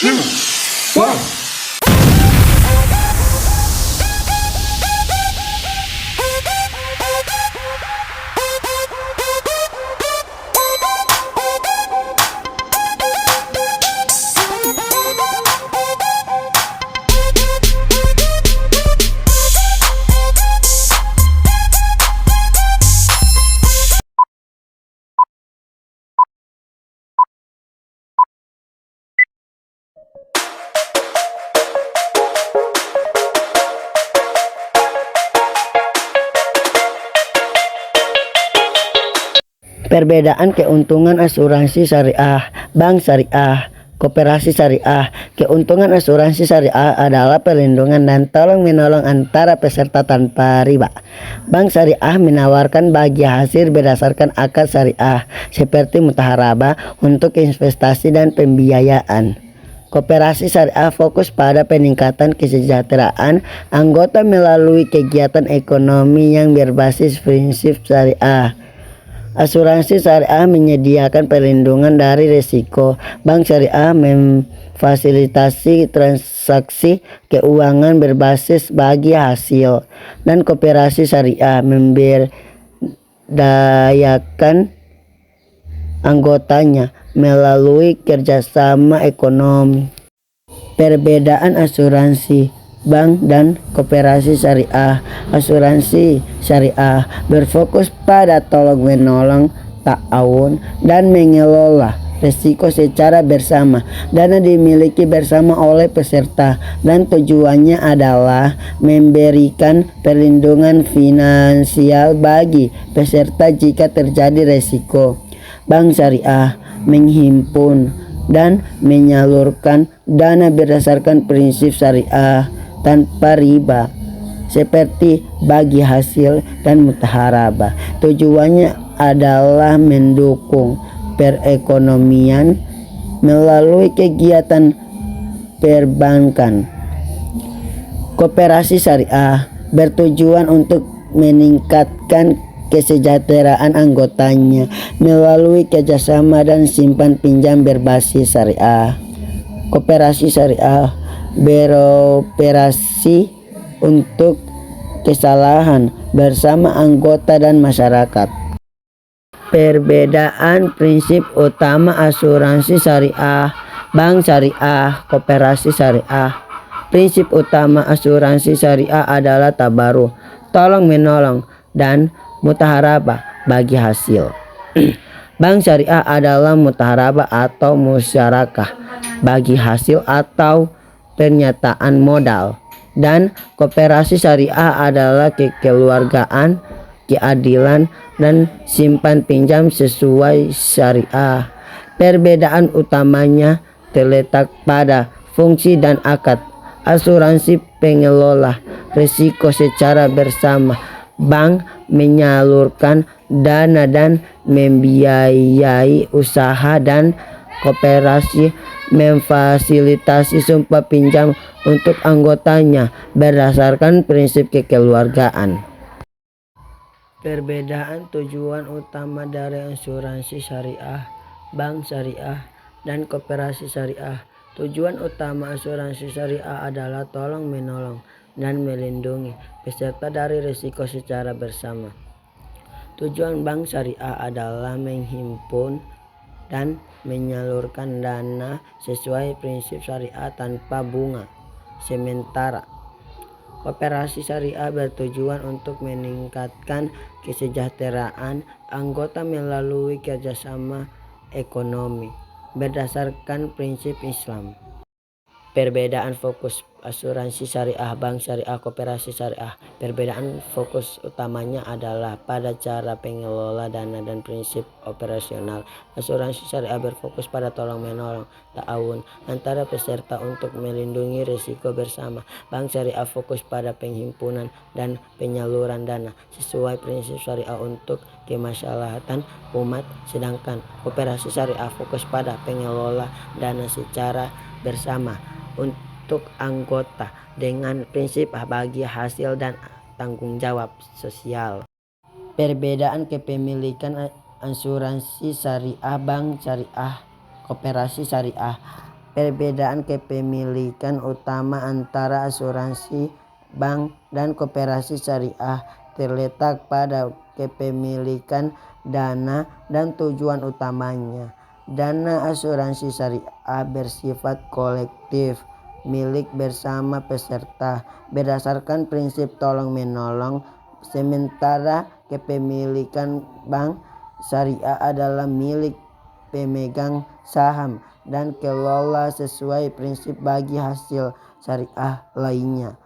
1. Perbedaan keuntungan asuransi syariah, bank syariah, koperasi syariah. Keuntungan asuransi syariah adalah perlindungan dan tolong-menolong antara peserta tanpa riba. Bank syariah menawarkan bagi hasil berdasarkan akad syariah seperti mutaharabah untuk investasi dan pembiayaan. Koperasi syariah fokus pada peningkatan kesejahteraan anggota melalui kegiatan ekonomi yang berbasis prinsip syariah. Asuransi syariah menyediakan perlindungan dari risiko. Bank syariah memfasilitasi transaksi keuangan berbasis bagi hasil. Dan koperasi syariah memberdayakan anggotanya melalui kerjasama ekonomi. Perbedaan asuransi bank dan koperasi syariah. Asuransi syariah berfokus pada tolong-menolong, ta'awun, dan mengelola risiko secara bersama. Dana dimiliki bersama oleh peserta dan tujuannya adalah memberikan perlindungan finansial bagi peserta jika terjadi risiko. Bank syariah menghimpun dan menyalurkan dana berdasarkan prinsip syariah tanpa riba seperti bagi hasil dan mutaharabah. Tujuannya adalah mendukung perekonomian melalui kegiatan perbankan. Koperasi syariah bertujuan untuk meningkatkan kesejahteraan anggotanya melalui kerjasama dan simpan pinjam berbasis syariah. Koperasi syariah beroperasi untuk kesalahan bersama anggota dan masyarakat. Perbedaan prinsip utama asuransi syariah, bank syariah, koperasi syariah. Prinsip utama asuransi syariah adalah tabaruh, tolong menolong, dan mutaharabah bagi hasil. Bank syariah adalah mutaharabah atau musyarakah bagi hasil atau pernyataan modal. Dan koperasi syariah adalah kekeluargaan, keadilan, dan simpan pinjam sesuai syariah. Perbedaan utamanya terletak pada fungsi dan akad. Asuransi pengelola risiko secara bersama. Bank menyalurkan dana dan membiayai usaha, dan koperasi memfasilitasi sumpah pinjam untuk anggotanya berdasarkan prinsip kekeluargaan. Perbedaan tujuan utama dari asuransi syariah, bank syariah, dan koperasi syariah. Tujuan utama asuransi syariah adalah tolong menolong dan melindungi peserta dari risiko secara bersama. Tujuan bank syariah adalah menghimpun dan menyalurkan dana sesuai prinsip syariah tanpa bunga. Sementara koperasi syariah bertujuan untuk meningkatkan kesejahteraan anggota melalui kerjasama ekonomi berdasarkan prinsip Islam. Perbedaan fokus asuransi syariah, bank syariah, koperasi syariah. Perbedaan fokus utamanya adalah pada cara pengelola dana dan prinsip operasional. Asuransi syariah berfokus pada tolong-menolong, ta'awun antara peserta untuk melindungi risiko bersama. Bank syariah fokus pada penghimpunan dan penyaluran dana sesuai prinsip syariah untuk kemaslahatan umat. Sedangkan koperasi syariah fokus pada pengelola dana secara bersama untuk anggota dengan prinsip bagi hasil dan tanggung jawab sosial. Perbedaan kepemilikan asuransi syariah, bank syariah, koperasi syariah. Perbedaan kepemilikan utama antara asuransi, bank, dan koperasi syariah terletak pada kepemilikan dana dan tujuan utamanya. Dana asuransi syariah bersifat kolektif, milik bersama peserta, berdasarkan prinsip tolong-menolong, sementara kepemilikan bank syariah adalah milik pemegang saham dan kelola sesuai prinsip bagi hasil syariah lainnya.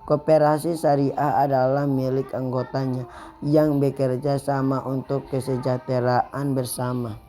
Koperasi syariah adalah milik anggotanya yang bekerja sama untuk kesejahteraan bersama.